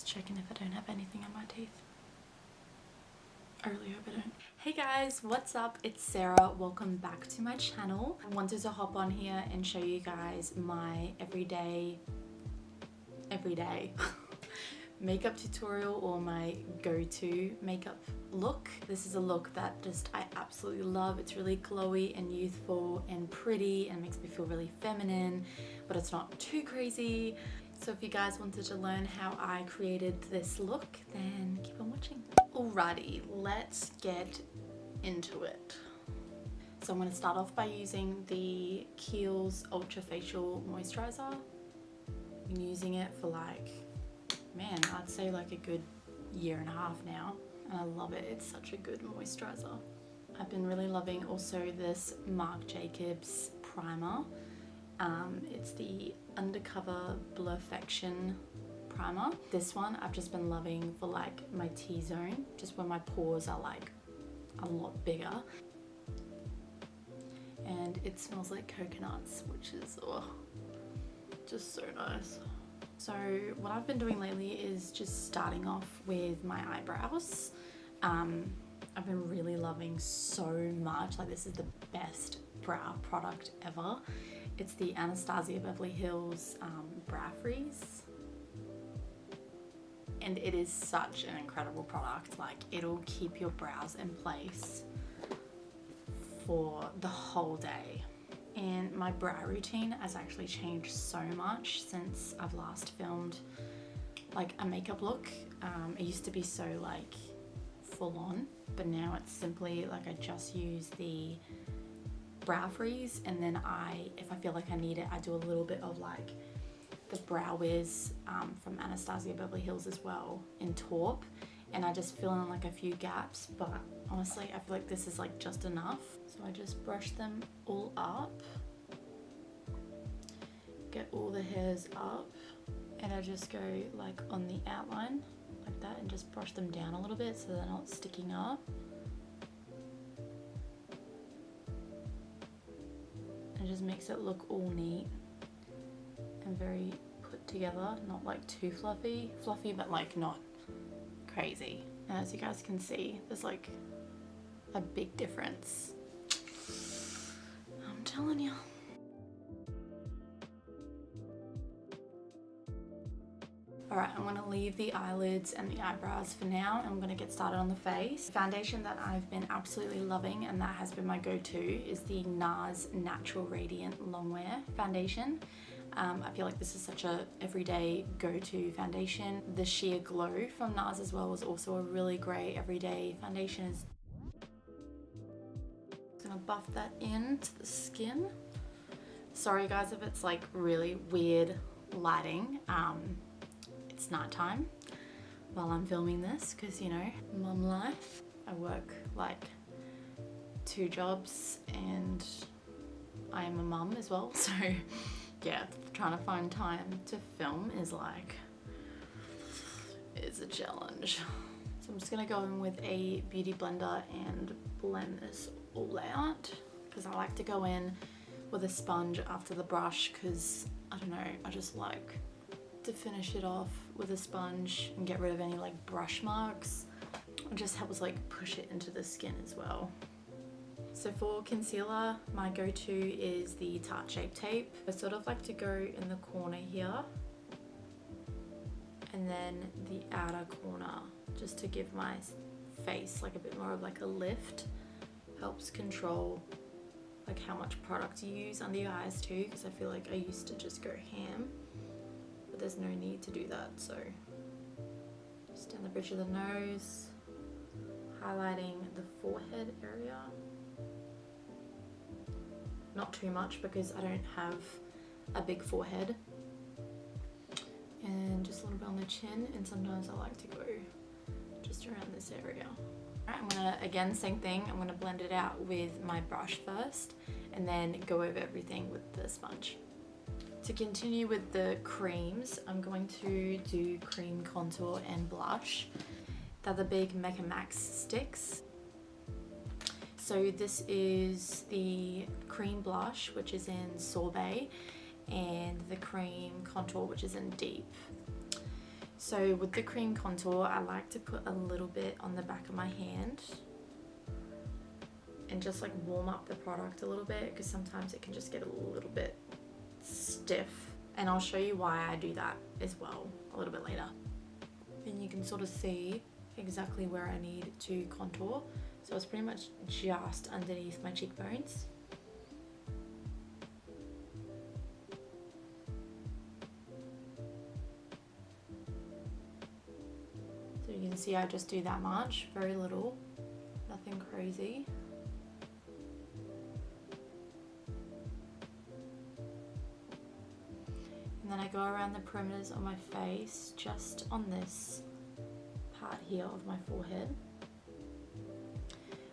Just checking if I don't have anything on my teeth. I really hope I don't. Hey guys, what's up? It's Sarah. Welcome back to my channel. I wanted to hop on here and show you guys my everyday makeup tutorial, or my go-to makeup look. This is a look that I absolutely love. It's really glowy and youthful and pretty and makes me feel really feminine, but it's not too crazy. So if you guys wanted to learn how I created this look, then keep on watching. Alrighty, let's get into it. So I'm going to start off by using the Kiehl's Ultra Facial Moisturizer. I've been using it for I'd say like a good year and a half now, and I love it. It's such a good moisturizer. I've been really loving also this Marc Jacobs primer. It's the Undercover Blurfection primer. This one I've just been loving for like my T-zone, just when my pores are like a lot bigger. And it smells like coconuts, which is just so nice. So what I've been doing lately is just starting off with my eyebrows. I've been really loving so much, like this is the best brow product ever. It's the Anastasia Beverly Hills Brow Freeze. And it is such an incredible product. Like, it'll keep your brows in place for the whole day. And my brow routine has actually changed so much since I've last filmed like a makeup look. It used to be so like full on, but now it's simply like I just use the brow freeze, and then if I feel like I need it, I do a little bit of like the Brow Wiz from Anastasia Beverly Hills as well in taupe, and I just fill in like a few gaps, but honestly I feel like this is like just enough. So I just brush them all up, get all the hairs up, and I just go like on the outline like that and just brush them down a little bit so they're not sticking up. It just makes it look all neat and very put together, not like too fluffy, but like not crazy. And as you guys can see, there's like a big difference. I'm telling you. Alright, I'm going to leave the eyelids and the eyebrows for now, and I'm going to get started on the face. Foundation that I've been absolutely loving, and that has been my go-to, is the NARS Natural Radiant Longwear Foundation. I feel like this is such a everyday go-to foundation. The Sheer Glow from NARS as well was also a really great everyday foundation. I'm going to buff that into the skin. Sorry guys if it's like really weird lighting. It's nighttime while I'm filming this because, you know, mum life. I work like 2 jobs and I am a mum as well, so yeah, trying to find time to film is a challenge. So I'm just gonna go in with a beauty blender and blend this all out, because I like to go in with a sponge after the brush, because I don't know, I just like to finish it off with a sponge and get rid of any like brush marks. It just helps like push it into the skin as well. So for concealer, my go-to is the Tarte Shape Tape. I sort of like to go in the corner here and then the outer corner, just to give my face like a bit more of like a lift. Helps control like how much product you use under your eyes too, because I feel like I used to just go ham, but there's no need to do that. So just down the bridge of the nose, highlighting the forehead area. Not too much because I don't have a big forehead. And just a little bit on the chin, and sometimes I like to go just around this area. Alright, I'm gonna, again, same thing, I'm gonna blend it out with my brush first and then go over everything with the sponge. To continue with the creams, I'm going to do cream contour and blush. They're the big Mecca Max sticks. So this is the cream blush, which is in Sorbet, and the cream contour, which is in Deep. So with the cream contour, I like to put a little bit on the back of my hand and just like warm up the product a little bit, because sometimes it can just get a little bit stiff. And I'll show you why I do that as well a little bit later. And you can sort of see exactly where I need to contour. So it's pretty much just underneath my cheekbones. So you can see I just do that much, very little, nothing crazy. And then I go around the perimeters of my face, just on this part here of my forehead.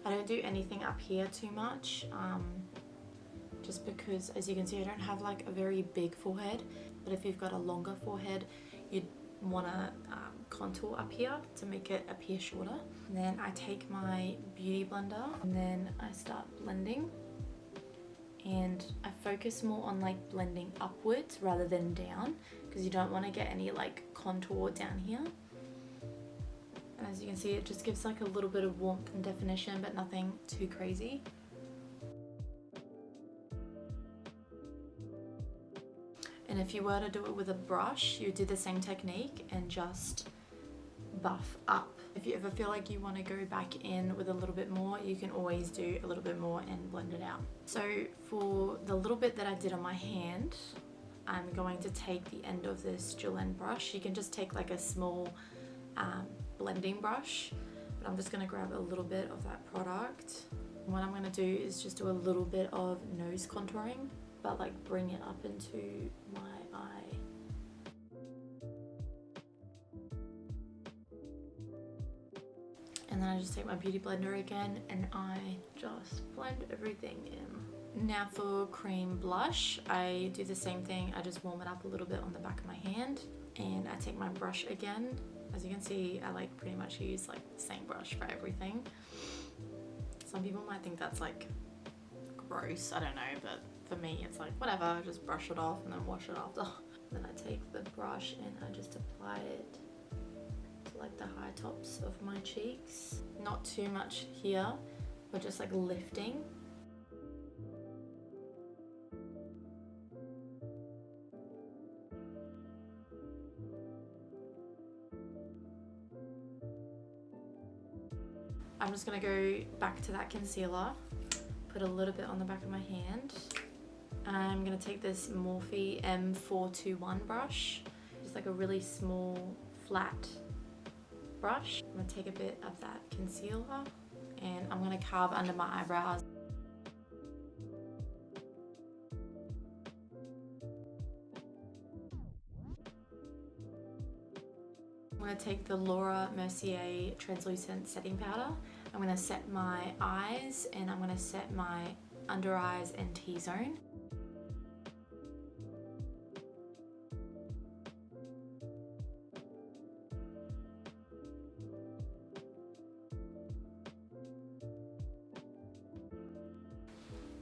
I don't do anything up here too much, just because, as you can see, I don't have like a very big forehead, but if you've got a longer forehead, you'd want to contour up here to make it appear shorter. And then I take my beauty blender and then I start blending, and I focus more on like blending upwards rather than down, because you don't want to get any like contour down here. And as you can see, it just gives like a little bit of warmth and definition, but nothing too crazy. And if you were to do it with a brush, you would do the same technique and just buff up. If you ever feel like you want to go back in with a little bit more, you can always do a little bit more and blend it out. So for the little bit that I did on my hand, I'm going to take the end of this dual end brush. You can just take like a small blending brush, but I'm just going to grab a little bit of that product. And what I'm going to do is just do a little bit of nose contouring, but like bring it up into my eye. And then I just take my beauty blender again and I just blend everything in. Now for cream blush, I do the same thing. I just warm it up a little bit on the back of my hand, and I take my brush again. As you can see, I like pretty much use like the same brush for everything. Some people might think that's like gross, I don't know, but for me it's like whatever, I just brush it off and then wash it after. Then I take the brush and I just apply it to like the high tops of my cheeks. Not too much here, but just like lifting. I'm just gonna go back to that concealer, put a little bit on the back of my hand. I'm gonna take this Morphe M421 brush, just like a really small, flat brush. I'm gonna take a bit of that concealer and I'm gonna carve under my eyebrows. I'm going to take the Laura Mercier translucent setting powder. I'm going to set my eyes and I'm going to set my under eyes and T-zone.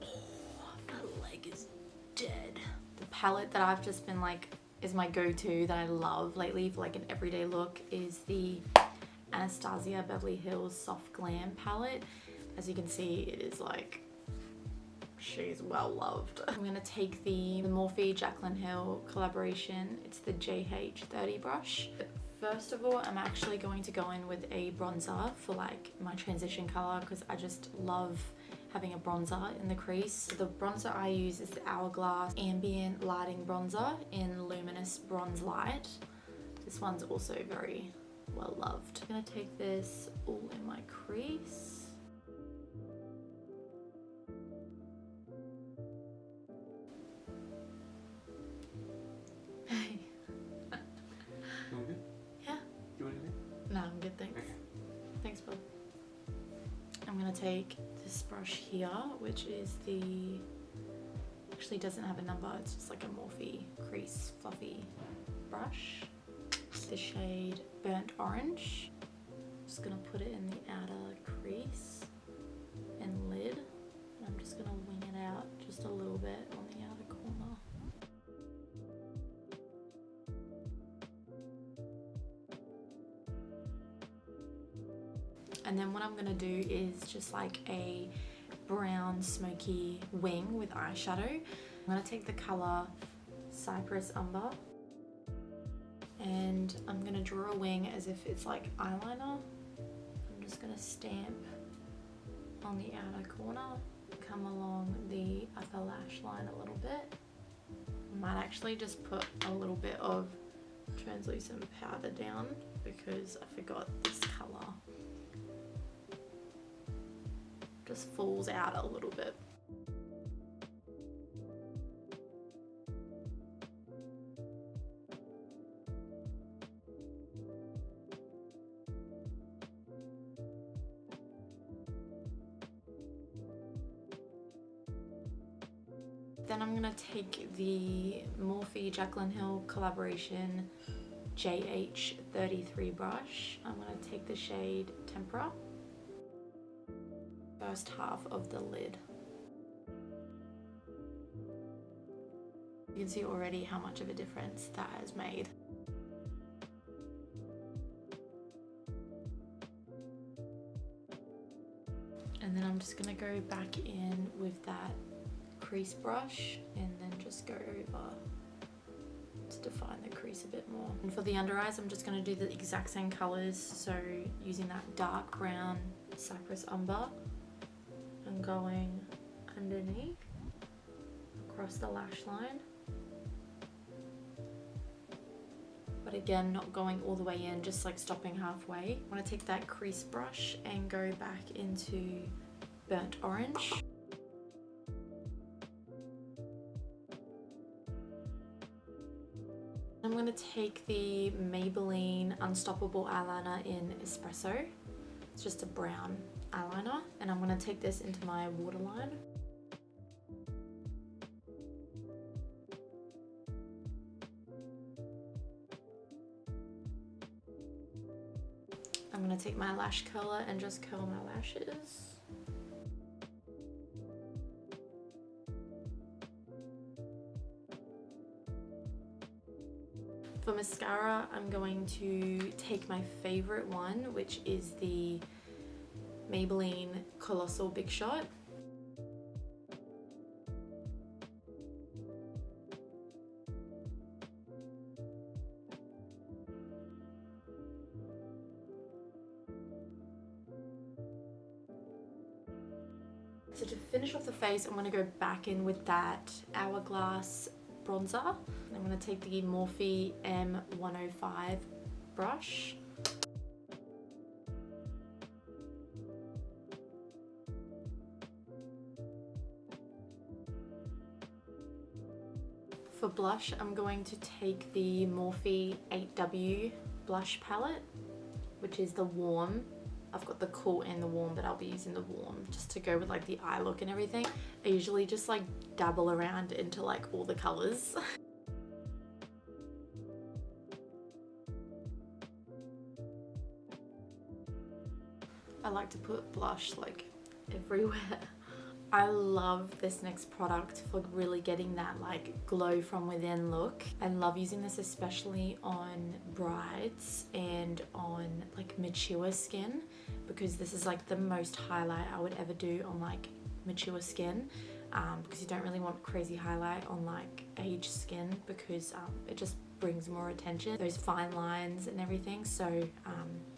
Oh, my leg is dead. The palette that I've just been like is my go-to that I love lately for like an everyday look is the Anastasia Beverly Hills Soft Glam palette. As you can see, it is like, she's well loved. I'm gonna take the Morphe Jaclyn Hill collaboration. It's the JH30 brush. But first of all, I'm actually going to go in with a bronzer for like my transition color, because I just love having a bronzer in the crease. The bronzer I use is the Hourglass Ambient Lighting Bronzer in Luminous Bronze Light. This one's also very well loved. I'm gonna take this all in my crease. Hey. You good? Yeah. You want anything? No, I'm good, thanks. Okay. Thanks, bud. I'm gonna take this brush here, which is the, actually doesn't have a number, it's just like a Morphe crease fluffy brush. The shade Burnt Orange. Just gonna put it in the outer crease and lid. And I'm just gonna wing it out just a little bit on the outer corner. And then what I'm gonna do is just like a brown smoky wing with eyeshadow. I'm gonna take the color Cypress Umber and I'm gonna draw a wing as if it's like eyeliner. I'm just gonna stamp on the outer corner, come along the upper lash line a little bit. I might actually just put a little bit of translucent powder down because I forgot this color just falls out a little bit. Then I'm gonna take the Morphe Jaclyn Hill collaboration JH33 brush. I'm gonna take the shade Tempera, first half of the lid. You can see already how much of a difference that has made. And then I'm just gonna go back in with that crease brush and then just go over to define the crease a bit more. And for the under eyes, I'm just going to do the exact same colors. So using that dark brown Cypress Umber and going underneath across the lash line. But again, not going all the way in, just like stopping halfway. I want to take that crease brush and go back into burnt orange. I'm going to take the Maybelline Unstoppable eyeliner in Espresso. It's just a brown eyeliner, and I'm going to take this into my waterline. I'm going to take my lash curler and just curl my lashes. For mascara, I'm going to take my favorite one, which is the Maybelline Colossal Big Shot. So to finish off the face, I'm going to go back in with that Hourglass bronzer. I'm going to take the Morphe M105 brush. For blush, I'm going to take the Morphe 8W blush palette, which is the warm. I've got the cool and the warm, but I'll be using the warm just to go with like the eye look and everything. I usually just like dabble around into like all the colors. I like to put blush like everywhere. I love this next product for really getting that like glow from within look. I love using this especially on brides and on like mature skin, because this is like the most highlight I would ever do on like mature skin, because you don't really want crazy highlight on like aged skin, because it just brings more attention, those fine lines and everything. So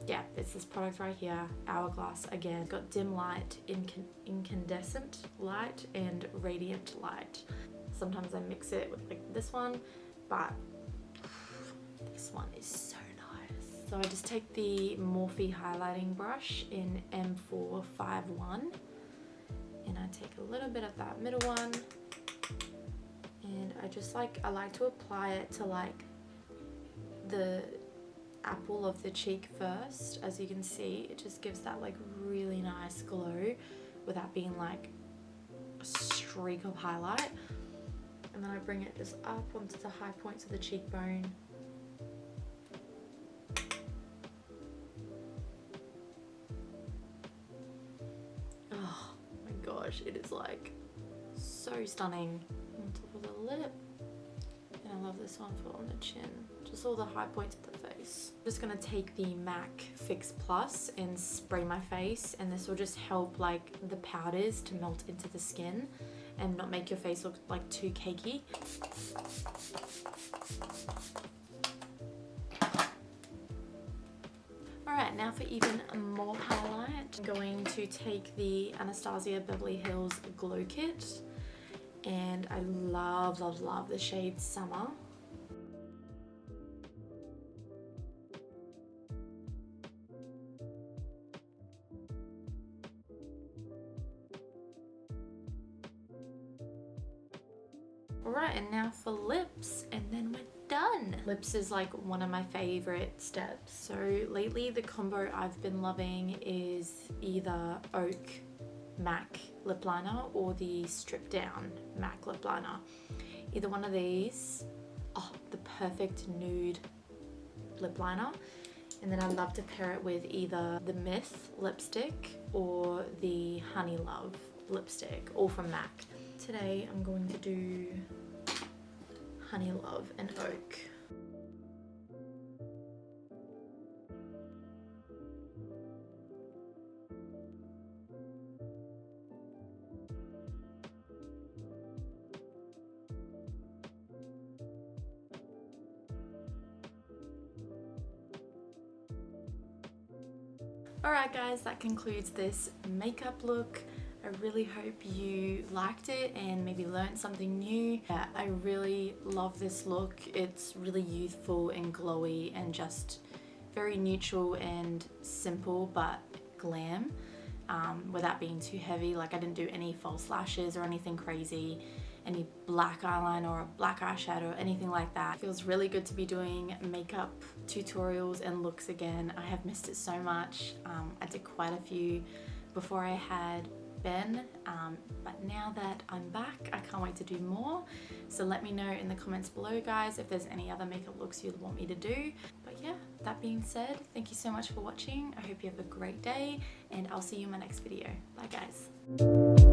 yeah, it's this product right here, Hourglass. Again, it's got dim light, incandescent light, and radiant light. Sometimes I mix it with like this one, but this one is so nice. So I just take the Morphe highlighting brush in M451, and I take a little bit of that middle one, and I like to apply it to like the apple of the cheek first. As you can see, it just gives that like really nice glow without being like a streak of highlight. And then I bring it just up onto the high points of the cheekbone. Oh my gosh, it is like so stunning. On top of the lip. And I love this one for on the chin. Just all the high points of the face. face. I'm just gonna take the MAC Fix Plus and spray my face, and this will just help like the powders to melt into the skin and not make your face look like too cakey. Alright, now for even more highlight, I'm going to take the Anastasia Beverly Hills Glow Kit, and I love, love, love the shade Summer. Alright, and now for lips, and then we're done. Lips is like one of my favorite steps. So lately the combo I've been loving is either Oak MAC lip liner or the Strip Down MAC lip liner. Either one of these, oh, the perfect nude lip liner. And then I love to pair it with either the Myth lipstick or the Honey Love lipstick, all from MAC. Today I'm going to do Honey Love and Oak. Alright guys, that concludes this makeup look. I really hope you liked it and maybe learned something new. Yeah, I really love this look. It's really youthful and glowy and just very neutral and simple but glam, without being too heavy. Like I didn't do any false lashes or anything crazy, any black eyeliner or black eyeshadow, anything like that. It feels really good to be doing makeup tutorials and looks again. I have missed it so much. I did quite a few before I had Ben, but now that I'm back, I can't wait to do more. So let me know in the comments below, guys, if there's any other makeup looks you'd want me to do. But yeah, that being said, thank you so much for watching. I hope you have a great day, and I'll see you in my next video. Bye guys.